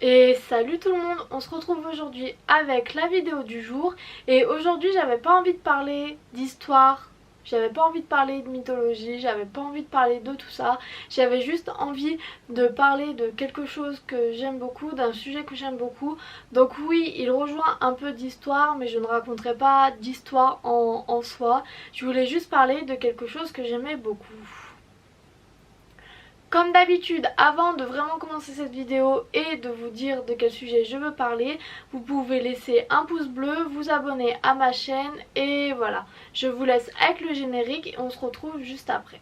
Et salut tout le monde, on se retrouve aujourd'hui avec la vidéo du jour. Et aujourd'hui j'avais pas envie de parler d'histoire, j'avais pas envie de parler de mythologie, j'avais pas envie de parler de tout ça. J'avais juste envie de parler de quelque chose que j'aime beaucoup, d'un sujet que j'aime beaucoup. Donc oui, il rejoint un peu d'histoire, mais je ne raconterai pas d'histoire en soi. Je voulais juste parler de quelque chose que j'aimais beaucoup. Comme d'habitude, avant de vraiment commencer cette vidéo et de vous dire de quel sujet je veux parler, vous pouvez laisser un pouce bleu, vous abonner à ma chaîne et voilà. Je vous laisse avec le générique et on se retrouve juste après.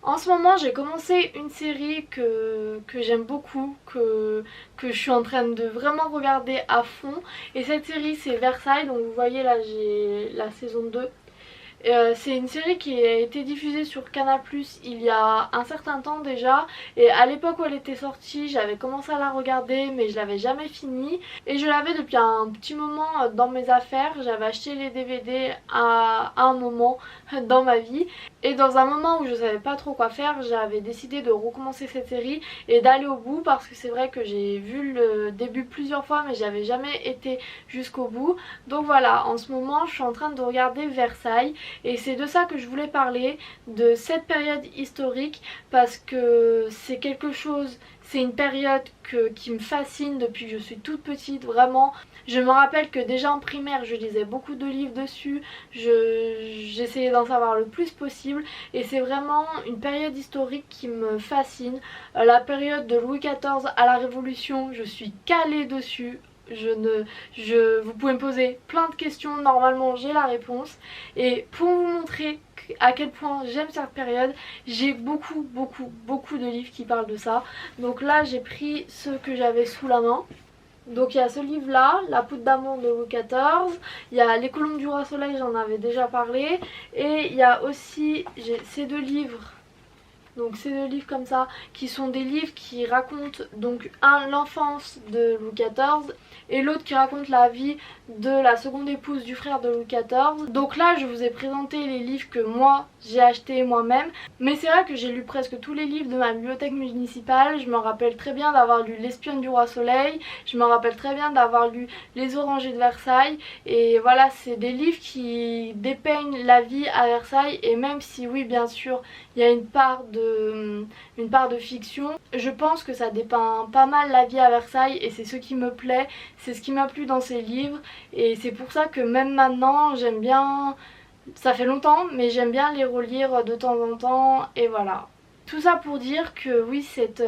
En ce moment j'ai commencé une série que j'aime beaucoup, que je suis en train de vraiment regarder à fond. Et cette série c'est Versailles, donc vous voyez là j'ai la saison 2. C'est une série qui a été diffusée sur Canal+ il y a un certain temps déjà. Et à l'époque où elle était sortie, j'avais commencé à la regarder mais je l'avais jamais finie. Et je l'avais depuis un petit moment dans mes affaires. J'avais acheté les DVD à un moment dans ma vie. Et dans un moment où je savais pas trop quoi faire, j'avais décidé de recommencer cette série et d'aller au bout, parce que c'est vrai que j'ai vu le début plusieurs fois mais j'avais jamais été jusqu'au bout. Donc voilà, en ce moment je suis en train de regarder Versailles et c'est de ça que je voulais parler, de cette période historique, parce que c'est quelque chose, c'est une période qui me fascine depuis que je suis toute petite, vraiment. Je me rappelle que déjà en primaire je lisais beaucoup de livres dessus, j'essayais d'en savoir le plus possible et c'est vraiment une période historique qui me fascine. La période de Louis XIV à la Révolution, je suis calée dessus. Vous pouvez me poser plein de questions, normalement j'ai la réponse. Et pour vous montrer à quel point j'aime cette période, j'ai beaucoup de livres qui parlent de ça. Donc là j'ai pris ceux que j'avais sous la main. Donc il y a ce livre là, La poudre d'amour de Louis XIV, il y a Les colombes du roi soleil, j'en avais déjà parlé, et il y a aussi ces deux livres. Donc ces deux livres comme ça, qui sont des livres qui racontent donc l'enfance de Louis XIV et l'autre qui raconte la vie de la seconde épouse du frère de Louis XIV. Donc là je vous ai présenté les livres que moi j'ai achetés moi-même, mais c'est vrai que j'ai lu presque tous les livres de ma bibliothèque municipale. Je me rappelle très bien d'avoir lu L'espionne du roi soleil, je me rappelle très bien d'avoir lu Les orangers de Versailles, et voilà, c'est des livres qui dépeignent la vie à Versailles. Et même si oui bien sûr il y a une part de fiction, je pense que ça dépeint pas mal la vie à Versailles et c'est ce qui me plaît, c'est ce qui m'a plu dans ces livres. Et c'est pour ça que même maintenant j'aime bien, ça fait longtemps mais j'aime bien les relire de temps en temps et voilà. Tout ça pour dire que oui, cette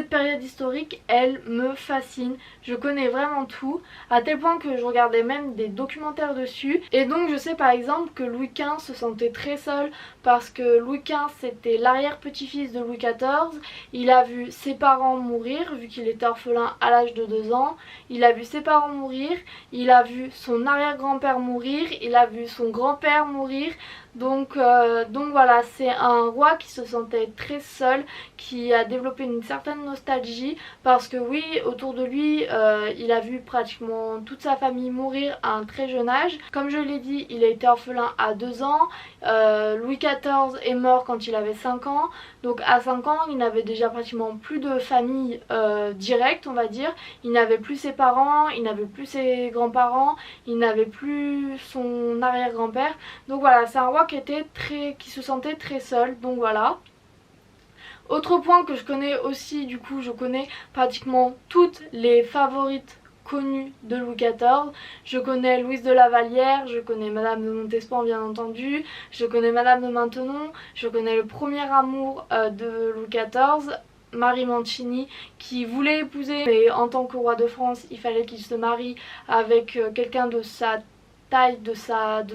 période historique, elle me fascine. Je connais vraiment tout, à tel point que je regardais même des documentaires dessus. Et donc je sais par exemple que Louis XV se sentait très seul, parce que Louis XV c'était l'arrière-petit-fils de Louis XIV. Il a vu ses parents mourir, vu qu'il était orphelin à l'âge de 2 ans. Il a vu ses parents mourir, il a vu son arrière-grand-père mourir, il a vu son grand-père mourir. Donc voilà, c'est un roi qui se sentait très seul, qui a développé une certaine nostalgie, parce que oui, autour de lui, il a vu pratiquement toute sa famille mourir à un très jeune âge. Comme je l'ai dit, il a été orphelin à 2 ans. Louis XIV est mort quand il avait 5 ans. Donc à 5 ans, il n'avait déjà pratiquement plus de famille directe, on va dire. Il n'avait plus ses parents, il n'avait plus ses grands-parents, il n'avait plus son arrière-grand-père. Donc voilà, c'est un roi qui se sentait très seul, donc voilà. Autre point que je connais aussi, du coup je connais pratiquement toutes les favorites connues de Louis XIV. Je connais Louise de la Vallière, je connais Madame de Montespan bien entendu, je connais Madame de Maintenon, je connais le premier amour de Louis XIV, Marie Mancini, qui voulait épouser, mais en tant que roi de France il fallait qu'il se marie avec quelqu'un de sa taille, de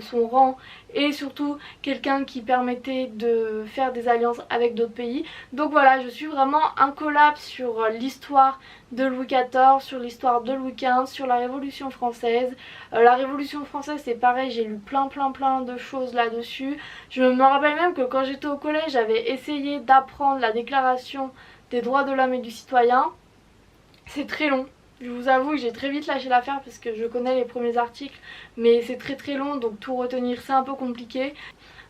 son rang, et surtout quelqu'un qui permettait de faire des alliances avec d'autres pays. Donc voilà, je suis vraiment incollable sur l'histoire de Louis XIV, sur l'histoire de Louis XV, sur la Révolution française. La Révolution française c'est pareil, j'ai lu plein de choses là-dessus. Je me rappelle même que quand j'étais au collège, j'avais essayé d'apprendre la Déclaration des droits de l'homme et du citoyen. C'est très long. Je vous avoue que j'ai très vite lâché l'affaire parce que je connais les premiers articles, mais c'est très long, donc tout retenir c'est un peu compliqué.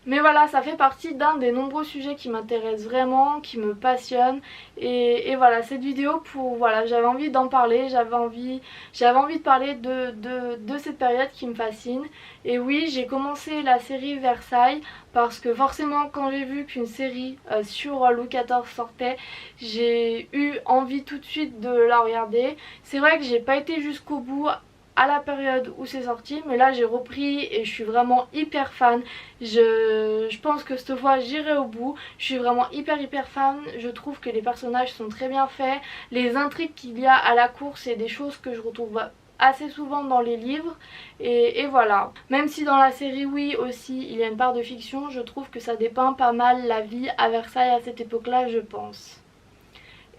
Mais voilà, ça fait partie d'un des nombreux sujets qui m'intéressent vraiment, qui me passionnent. Et voilà, cette vidéo, voilà, j'avais envie d'en parler, j'avais envie de parler de cette période qui me fascine. Et oui, j'ai commencé la série Versailles parce que forcément quand j'ai vu qu'une série sur Louis XIV sortait, j'ai eu envie tout de suite de la regarder. C'est vrai que j'ai pas été jusqu'au bout à la période où c'est sorti, mais là j'ai repris et je suis vraiment hyper fan. Je pense que cette fois j'irai au bout. Je suis vraiment hyper fan. Je trouve que les personnages sont très bien faits. Les intrigues qu'il y a à la cour, c'est des choses que je retrouve assez souvent dans les livres et voilà. Même si dans la série oui aussi il y a une part de fiction, je trouve que ça dépeint pas mal la vie à Versailles à cette époque là, je pense.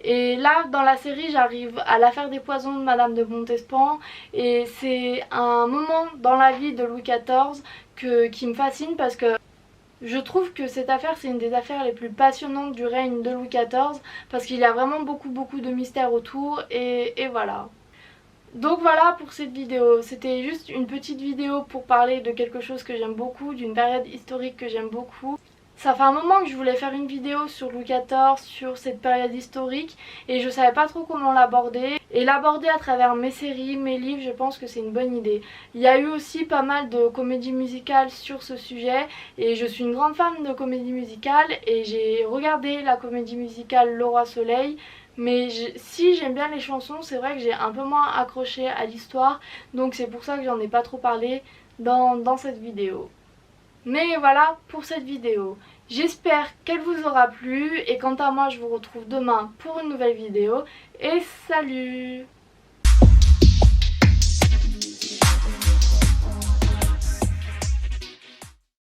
Et là, dans la série, j'arrive à l'affaire des poisons de Madame de Montespan. Et c'est un moment dans la vie de Louis XIV qui me fascine parce que je trouve que cette affaire, c'est une des affaires les plus passionnantes du règne de Louis XIV. Parce qu'il y a vraiment beaucoup de mystères autour. Et voilà. Donc voilà pour cette vidéo, c'était juste une petite vidéo pour parler de quelque chose que j'aime beaucoup, d'une période historique que j'aime beaucoup. Ça fait un moment que je voulais faire une vidéo sur Louis XIV, sur cette période historique et je savais pas trop comment l'aborder. Et l'aborder à travers mes séries, mes livres, je pense que c'est une bonne idée. Il y a eu aussi pas mal de comédies musicales sur ce sujet et je suis une grande fan de comédies musicales et j'ai regardé la comédie musicale Le Roi Soleil. Mais si j'aime bien les chansons, c'est vrai que j'ai un peu moins accroché à l'histoire, donc c'est pour ça que j'en ai pas trop parlé dans cette vidéo. Mais voilà pour cette vidéo. J'espère qu'elle vous aura plu et quant à moi je vous retrouve demain pour une nouvelle vidéo et salut!